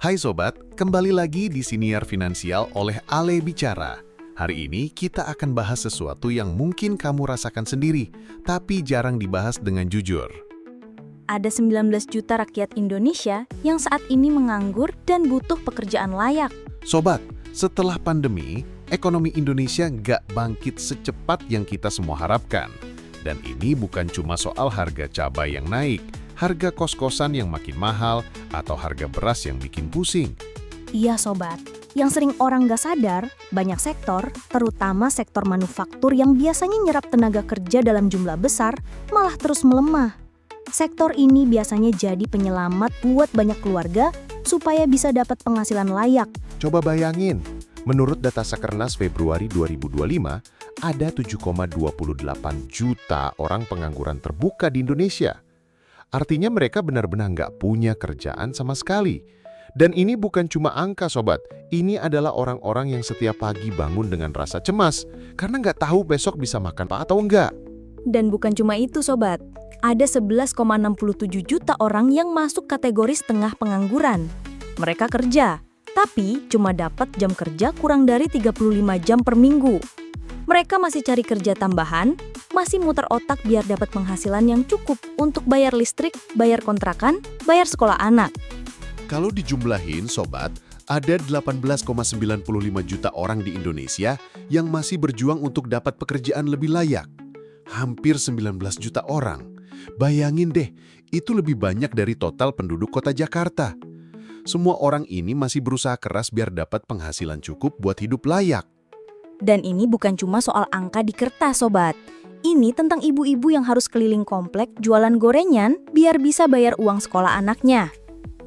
Hai Sobat, kembali lagi di Siniar Finansial oleh Ale Bicara. Hari ini kita akan bahas sesuatu yang mungkin kamu rasakan sendiri, tapi jarang dibahas dengan jujur. Ada 19 juta rakyat Indonesia yang saat ini menganggur dan butuh pekerjaan layak. Sobat, setelah pandemi, ekonomi Indonesia nggak bangkit secepat yang kita semua harapkan. Dan ini bukan cuma soal harga cabai yang naik, harga kos-kosan yang makin mahal, atau harga beras yang bikin pusing. Iya sobat, yang sering orang nggak sadar, banyak sektor, terutama sektor manufaktur yang biasanya nyerap tenaga kerja dalam jumlah besar, malah terus melemah. Sektor ini biasanya jadi penyelamat buat banyak keluarga supaya bisa dapat penghasilan layak. Coba bayangin, menurut data Sakernas Februari 2025, ada 7,28 juta orang pengangguran terbuka di Indonesia. Artinya mereka benar-benar nggak punya kerjaan sama sekali. Dan ini bukan cuma angka sobat, ini adalah orang-orang yang setiap pagi bangun dengan rasa cemas, karena nggak tahu besok bisa makan apa atau enggak. Dan bukan cuma itu sobat, ada 11,67 juta orang yang masuk kategori setengah pengangguran. Mereka kerja, tapi cuma dapat jam kerja kurang dari 35 jam per minggu. Mereka masih cari kerja tambahan, masih muter otak biar dapat penghasilan yang cukup untuk bayar listrik, bayar kontrakan, bayar sekolah anak. Kalau dijumlahin sobat, ada 18,95 juta orang di Indonesia yang masih berjuang untuk dapat pekerjaan lebih layak. Hampir 19 juta orang. Bayangin deh, itu lebih banyak dari total penduduk kota Jakarta. Semua orang ini masih berusaha keras biar dapat penghasilan cukup buat hidup layak. Dan ini bukan cuma soal angka di kertas, sobat. Ini tentang ibu-ibu yang harus keliling komplek jualan gorengan biar bisa bayar uang sekolah anaknya.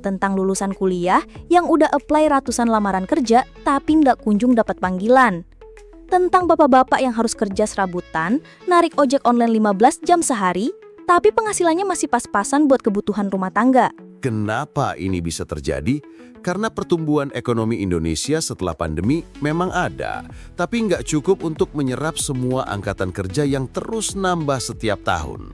Tentang lulusan kuliah yang udah apply ratusan lamaran kerja tapi nggak kunjung dapat panggilan. Tentang bapak-bapak yang harus kerja serabutan, narik ojek online 15 jam sehari, tapi penghasilannya masih pas-pasan buat kebutuhan rumah tangga. Kenapa ini bisa terjadi? Karena pertumbuhan ekonomi Indonesia setelah pandemi memang ada, tapi nggak cukup untuk menyerap semua angkatan kerja yang terus nambah setiap tahun.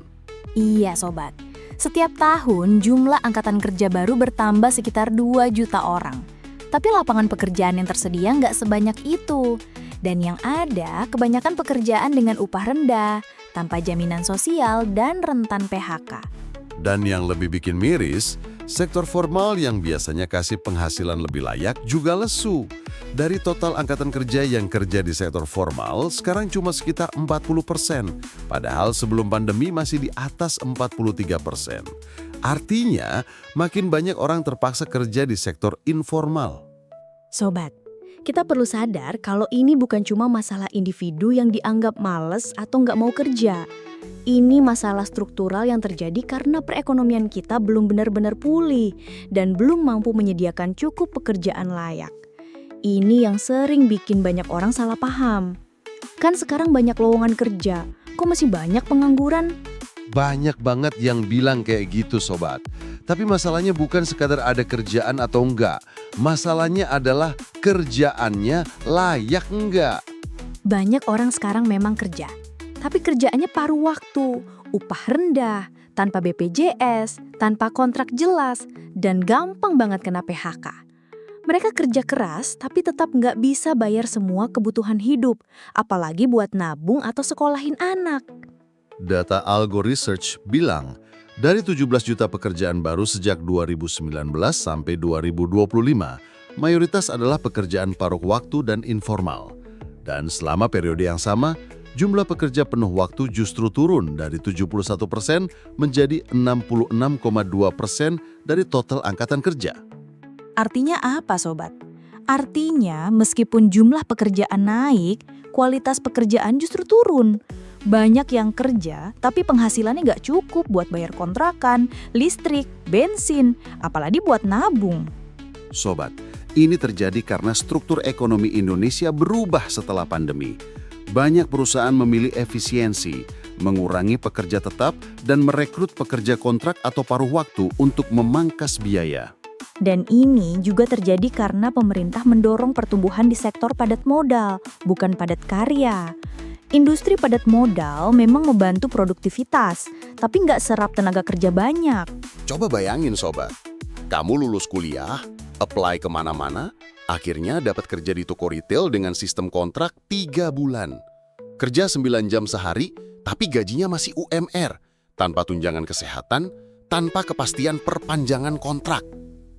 Iya sobat, setiap tahun jumlah angkatan kerja baru bertambah sekitar 2 juta orang. Tapi lapangan pekerjaan yang tersedia nggak sebanyak itu. Dan yang ada kebanyakan pekerjaan dengan upah rendah, tanpa jaminan sosial dan rentan PHK. Dan yang lebih bikin miris, sektor formal yang biasanya kasih penghasilan lebih layak juga lesu. Dari total angkatan kerja yang kerja di sektor formal, sekarang cuma sekitar 40%. Padahal sebelum pandemi masih di atas 43%. Artinya, makin banyak orang terpaksa kerja di sektor informal. Sobat, kita perlu sadar kalau ini bukan cuma masalah individu yang dianggap malas atau nggak mau kerja. Ini masalah struktural yang terjadi karena perekonomian kita belum benar-benar pulih dan belum mampu menyediakan cukup pekerjaan layak. Ini yang sering bikin banyak orang salah paham. Kan sekarang banyak lowongan kerja, kok masih banyak pengangguran? Banyak banget yang bilang kayak gitu sobat. Tapi masalahnya bukan sekadar ada kerjaan atau enggak. Masalahnya adalah kerjaannya layak enggak. Banyak orang sekarang memang kerja, tapi kerjaannya paruh waktu, upah rendah, tanpa BPJS, tanpa kontrak jelas, dan gampang banget kena PHK. Mereka kerja keras tapi tetap nggak bisa bayar semua kebutuhan hidup, apalagi buat nabung atau sekolahin anak. Data Algo Research bilang, dari 17 juta pekerjaan baru sejak 2019 sampai 2025, mayoritas adalah pekerjaan paruh waktu dan informal. Dan selama periode yang sama, jumlah pekerja penuh waktu justru turun dari 71% menjadi 66,2% dari total angkatan kerja. Artinya apa sobat? Artinya meskipun jumlah pekerjaan naik, kualitas pekerjaan justru turun. Banyak yang kerja, tapi penghasilannya nggak cukup buat bayar kontrakan, listrik, bensin, apalagi buat nabung. Sobat, ini terjadi karena struktur ekonomi Indonesia berubah setelah pandemi. Banyak perusahaan memilih efisiensi, mengurangi pekerja tetap, dan merekrut pekerja kontrak atau paruh waktu untuk memangkas biaya. Dan ini juga terjadi karena pemerintah mendorong pertumbuhan di sektor padat modal, bukan padat karya. Industri padat modal memang membantu produktivitas, tapi nggak serap tenaga kerja banyak. Coba bayangin sobat, kamu lulus kuliah, apply kemana-mana, akhirnya dapat kerja di toko retail dengan sistem kontrak 3 bulan. Kerja 9 jam sehari, tapi gajinya masih UMR, tanpa tunjangan kesehatan, tanpa kepastian perpanjangan kontrak.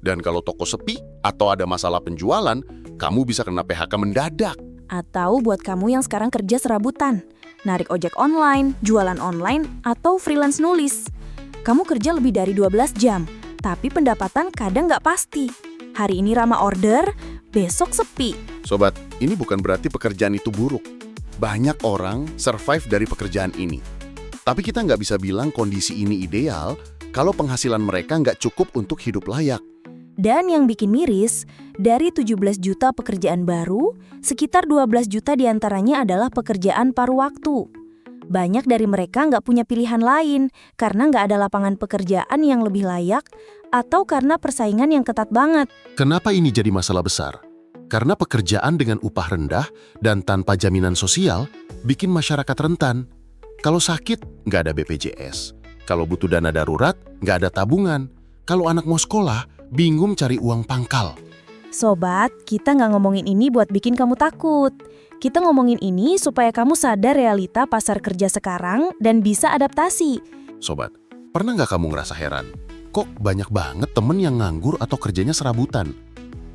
Dan kalau toko sepi atau ada masalah penjualan, kamu bisa kena PHK mendadak. Atau buat kamu yang sekarang kerja serabutan, narik ojek online, jualan online, atau freelance nulis. Kamu kerja lebih dari 12 jam, tapi pendapatan kadang nggak pasti. Hari ini ramah order, besok sepi. Sobat, ini bukan berarti pekerjaan itu buruk. Banyak orang survive dari pekerjaan ini. Tapi kita nggak bisa bilang kondisi ini ideal kalau penghasilan mereka nggak cukup untuk hidup layak. Dan yang bikin miris, dari 17 juta pekerjaan baru, sekitar 12 juta diantaranya adalah pekerjaan paruh waktu. Banyak dari mereka nggak punya pilihan lain karena nggak ada lapangan pekerjaan yang lebih layak atau karena persaingan yang ketat banget. Kenapa ini jadi masalah besar? Karena pekerjaan dengan upah rendah dan tanpa jaminan sosial bikin masyarakat rentan. Kalau sakit, nggak ada BPJS. Kalau butuh dana darurat, nggak ada tabungan. Kalau anak mau sekolah, bingung cari uang pangkal. Sobat, kita nggak ngomongin ini buat bikin kamu takut. Kita ngomongin ini supaya kamu sadar realita pasar kerja sekarang dan bisa adaptasi. Sobat, pernah nggak kamu ngerasa heran? Kok banyak banget temen yang nganggur atau kerjanya serabutan?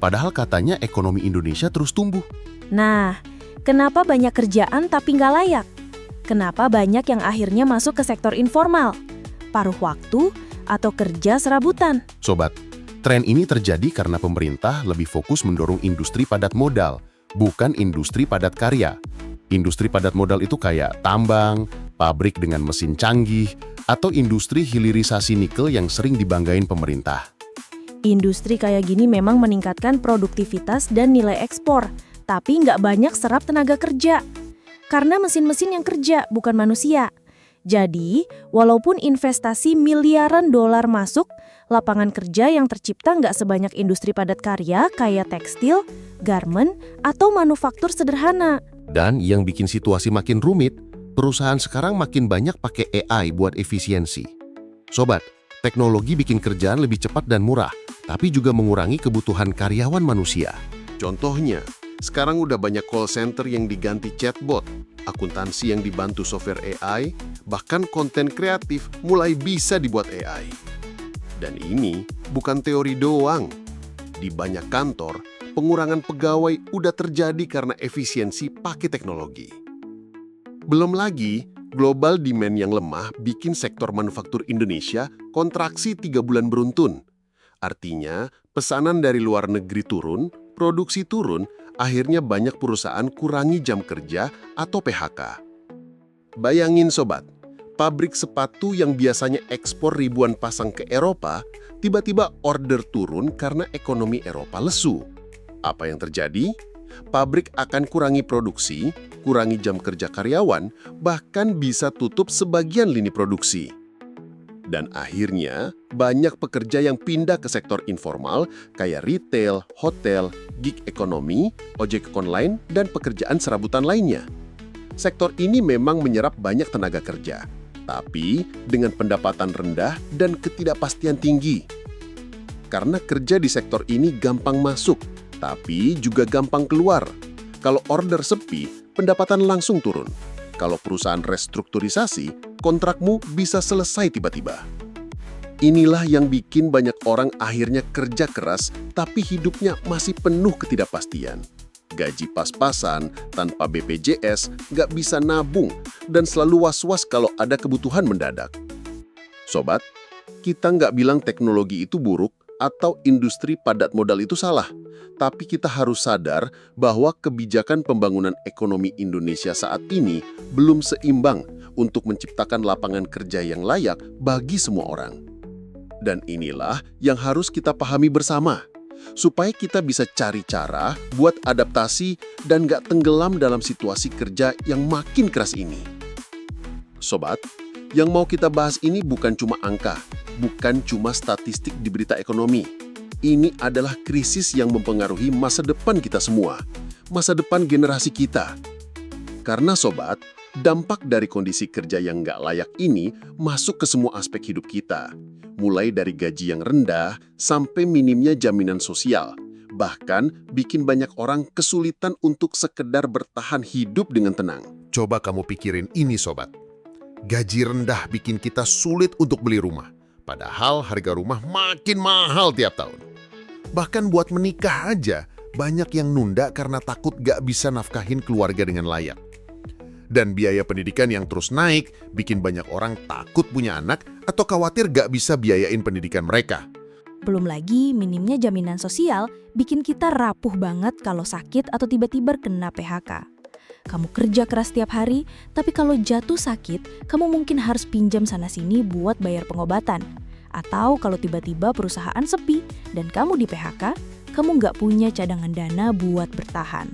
Padahal katanya ekonomi Indonesia terus tumbuh. Nah, kenapa banyak kerjaan tapi nggak layak? Kenapa banyak yang akhirnya masuk ke sektor informal, paruh waktu, atau kerja serabutan? Sobat, tren ini terjadi karena pemerintah lebih fokus mendorong industri padat modal, bukan industri padat karya. Industri padat modal itu kayak tambang, pabrik dengan mesin canggih, atau industri hilirisasi nikel yang sering dibanggain pemerintah. Industri kayak gini memang meningkatkan produktivitas dan nilai ekspor, tapi nggak banyak serap tenaga kerja. Karena mesin-mesin yang kerja, bukan manusia. Jadi, walaupun investasi miliaran dolar masuk, lapangan kerja yang tercipta nggak sebanyak industri padat karya kayak tekstil, garment, atau manufaktur sederhana. Dan yang bikin situasi makin rumit, perusahaan sekarang makin banyak pakai AI buat efisiensi. Sobat, teknologi bikin kerjaan lebih cepat dan murah, tapi juga mengurangi kebutuhan karyawan manusia. Contohnya, sekarang udah banyak call center yang diganti chatbot, akuntansi yang dibantu software AI, bahkan konten kreatif mulai bisa dibuat AI. Dan ini bukan teori doang. Di banyak kantor, pengurangan pegawai udah terjadi karena efisiensi pakai teknologi. Belum lagi, global demand yang lemah bikin sektor manufaktur Indonesia kontraksi 3 bulan beruntun. Artinya, pesanan dari luar negeri turun, produksi turun, akhirnya banyak perusahaan kurangi jam kerja atau PHK. Bayangin sobat, pabrik sepatu yang biasanya ekspor ribuan pasang ke Eropa, tiba-tiba order turun karena ekonomi Eropa lesu. Apa yang terjadi? Pabrik akan kurangi produksi, kurangi jam kerja karyawan, bahkan bisa tutup sebagian lini produksi. Dan akhirnya, banyak pekerja yang pindah ke sektor informal kayak retail, hotel, gig ekonomi, ojek online, dan pekerjaan serabutan lainnya. Sektor ini memang menyerap banyak tenaga kerja, tapi dengan pendapatan rendah dan ketidakpastian tinggi. Karena kerja di sektor ini gampang masuk, tapi juga gampang keluar. Kalau order sepi, pendapatan langsung turun. Kalau perusahaan restrukturisasi, kontrakmu bisa selesai tiba-tiba. Inilah yang bikin banyak orang akhirnya kerja keras, tapi hidupnya masih penuh ketidakpastian. Gaji pas-pasan, tanpa BPJS, nggak bisa nabung, dan selalu was-was kalau ada kebutuhan mendadak. Sobat, kita nggak bilang teknologi itu buruk atau industri padat modal itu salah. Tapi kita harus sadar bahwa kebijakan pembangunan ekonomi Indonesia saat ini belum seimbang untuk menciptakan lapangan kerja yang layak bagi semua orang. Dan inilah yang harus kita pahami bersama, supaya kita bisa cari cara buat adaptasi dan gak tenggelam dalam situasi kerja yang makin keras ini. Sobat, yang mau kita bahas ini bukan cuma angka, bukan cuma statistik di berita ekonomi. Ini adalah krisis yang mempengaruhi masa depan kita semua, masa depan generasi kita. Karena sobat, Dampak dari kondisi kerja yang nggak layak ini masuk ke semua aspek hidup kita, mulai dari gaji yang rendah sampai minimnya jaminan sosial, bahkan bikin banyak orang kesulitan untuk sekedar bertahan hidup dengan tenang. Coba kamu pikirin ini, sobat. Gaji rendah bikin kita sulit untuk beli rumah, padahal harga rumah makin mahal tiap tahun. Bahkan buat menikah aja, banyak yang nunda karena takut gak bisa nafkahin keluarga dengan layak. Dan biaya pendidikan yang terus naik bikin banyak orang takut punya anak atau khawatir gak bisa biayain pendidikan mereka. Belum lagi minimnya jaminan sosial bikin kita rapuh banget kalau sakit atau tiba-tiba kena PHK. Kamu kerja keras tiap hari, tapi kalau jatuh sakit, kamu mungkin harus pinjam sana-sini buat bayar pengobatan. Atau kalau tiba-tiba perusahaan sepi dan kamu di PHK, kamu nggak punya cadangan dana buat bertahan.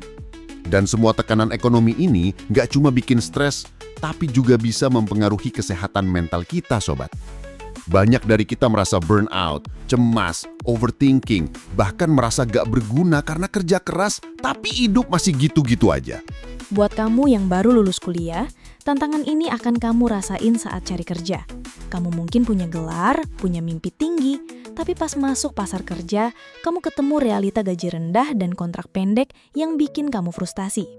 Dan semua tekanan ekonomi ini nggak cuma bikin stres, tapi juga bisa mempengaruhi kesehatan mental kita, sobat. Banyak dari kita merasa burnout, cemas, overthinking, bahkan merasa gak berguna karena kerja keras, tapi hidup masih gitu-gitu aja. Buat kamu yang baru lulus kuliah, tantangan ini akan kamu rasain saat cari kerja. Kamu mungkin punya gelar, punya mimpi tinggi, tapi pas masuk pasar kerja, kamu ketemu realita gaji rendah dan kontrak pendek yang bikin kamu frustasi.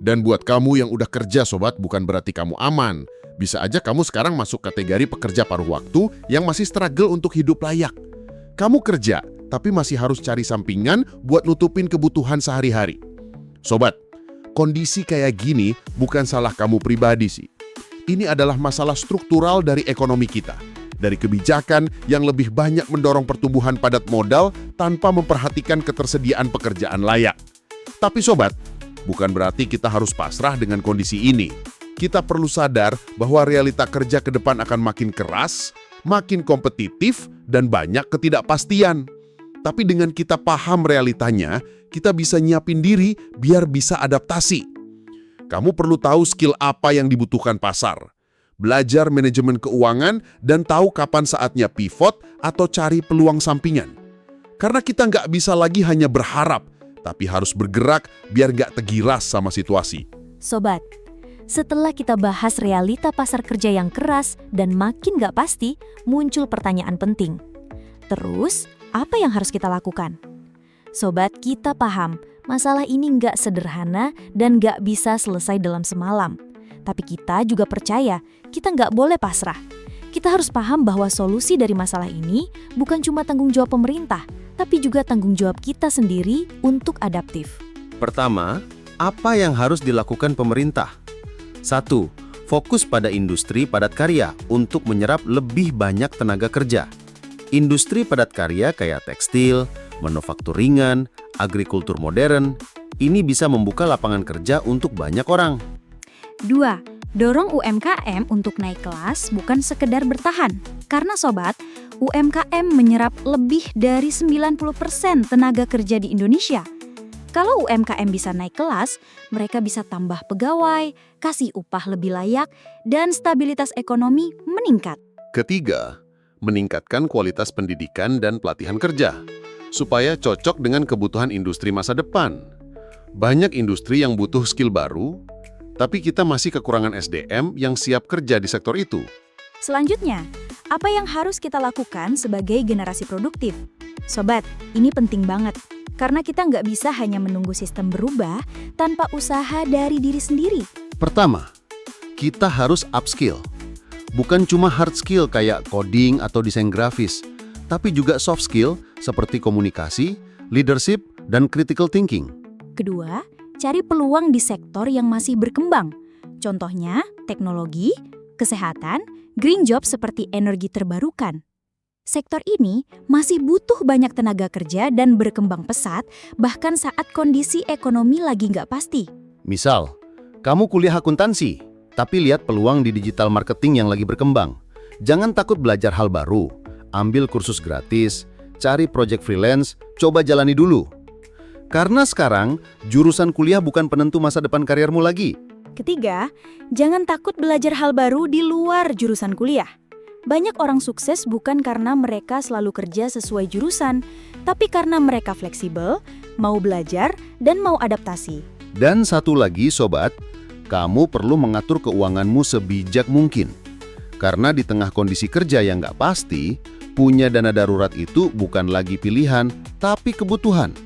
Dan buat kamu yang udah kerja, sobat, bukan berarti kamu aman. Bisa aja kamu sekarang masuk kategori pekerja paruh waktu yang masih struggle untuk hidup layak. Kamu kerja, tapi masih harus cari sampingan buat nutupin kebutuhan sehari-hari. Sobat, kondisi kayak gini bukan salah kamu pribadi sih. Ini adalah masalah struktural dari ekonomi kita. Dari kebijakan yang lebih banyak mendorong pertumbuhan padat modal tanpa memperhatikan ketersediaan pekerjaan layak. Tapi sobat, bukan berarti kita harus pasrah dengan kondisi ini. Kita perlu sadar bahwa realita kerja ke depan akan makin keras, makin kompetitif, dan banyak ketidakpastian. Tapi dengan kita paham realitanya, kita bisa nyiapin diri biar bisa adaptasi. Kamu perlu tahu skill apa yang dibutuhkan pasar, belajar manajemen keuangan, dan tahu kapan saatnya pivot atau cari peluang sampingan. Karena kita nggak bisa lagi hanya berharap, tapi harus bergerak biar nggak tergiras sama situasi. Sobat, setelah kita bahas realita pasar kerja yang keras dan makin nggak pasti, muncul pertanyaan penting. Terus, apa yang harus kita lakukan? Sobat, kita paham masalah ini nggak sederhana dan nggak bisa selesai dalam semalam. Tapi kita juga percaya kita nggak boleh pasrah. Kita harus paham bahwa solusi dari masalah ini bukan cuma tanggung jawab pemerintah, tapi juga tanggung jawab kita sendiri untuk adaptif. Pertama, apa yang harus dilakukan pemerintah? 1. Fokus pada industri padat karya untuk menyerap lebih banyak tenaga kerja. Industri padat karya kayak tekstil, manufaktur ringan, agrikultur modern, ini bisa membuka lapangan kerja untuk banyak orang. 2. Dorong UMKM untuk naik kelas bukan sekedar bertahan. Karena sobat, UMKM menyerap lebih dari 90% tenaga kerja di Indonesia. Kalau UMKM bisa naik kelas, mereka bisa tambah pegawai, kasih upah lebih layak, dan stabilitas ekonomi meningkat. Ketiga, meningkatkan kualitas pendidikan dan pelatihan kerja, supaya cocok dengan kebutuhan industri masa depan. Banyak industri yang butuh skill baru, tapi kita masih kekurangan SDM yang siap kerja di sektor itu. Selanjutnya, apa yang harus kita lakukan sebagai generasi produktif? Sobat, ini penting banget. Karena kita nggak bisa hanya menunggu sistem berubah tanpa usaha dari diri sendiri. Pertama, kita harus upskill. Bukan cuma hard skill kayak coding atau desain grafis, tapi juga soft skill seperti komunikasi, leadership, dan critical thinking. Kedua, cari peluang di sektor yang masih berkembang. Contohnya, teknologi, kesehatan, green job seperti energi terbarukan. Sektor ini masih butuh banyak tenaga kerja dan berkembang pesat, bahkan saat kondisi ekonomi lagi nggak pasti. Misal, kamu kuliah akuntansi, tapi lihat peluang di digital marketing yang lagi berkembang. Jangan takut belajar hal baru, ambil kursus gratis, cari project freelance, coba jalani dulu. Karena sekarang, jurusan kuliah bukan penentu masa depan karirmu lagi. Ketiga, jangan takut belajar hal baru di luar jurusan kuliah. Banyak orang sukses bukan karena mereka selalu kerja sesuai jurusan, tapi karena mereka fleksibel, mau belajar, dan mau adaptasi. Dan satu lagi, sobat, kamu perlu mengatur keuanganmu sebijak mungkin. Karena di tengah kondisi kerja yang nggak pasti, punya dana darurat itu bukan lagi pilihan, tapi kebutuhan.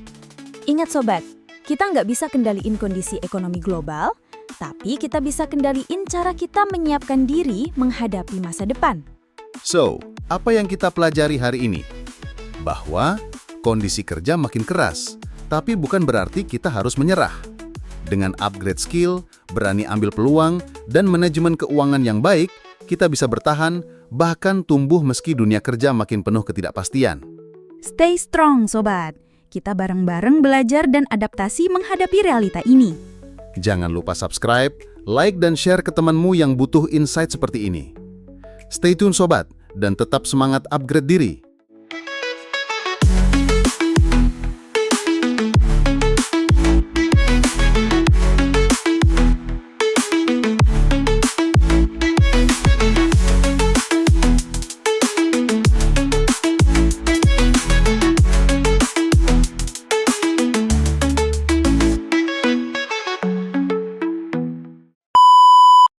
Ingat sobat, kita nggak bisa kendaliin kondisi ekonomi global, tapi kita bisa kendaliin cara kita menyiapkan diri menghadapi masa depan. So, apa yang kita pelajari hari ini? Bahwa kondisi kerja makin keras, tapi bukan berarti kita harus menyerah. Dengan upgrade skill, berani ambil peluang, dan manajemen keuangan yang baik, kita bisa bertahan, bahkan tumbuh meski dunia kerja makin penuh ketidakpastian. Stay strong sobat, kita bareng-bareng belajar dan adaptasi menghadapi realita ini. Jangan lupa subscribe, like, dan share ke temanmu yang butuh insight seperti ini. Stay tune sobat, dan tetap semangat upgrade diri.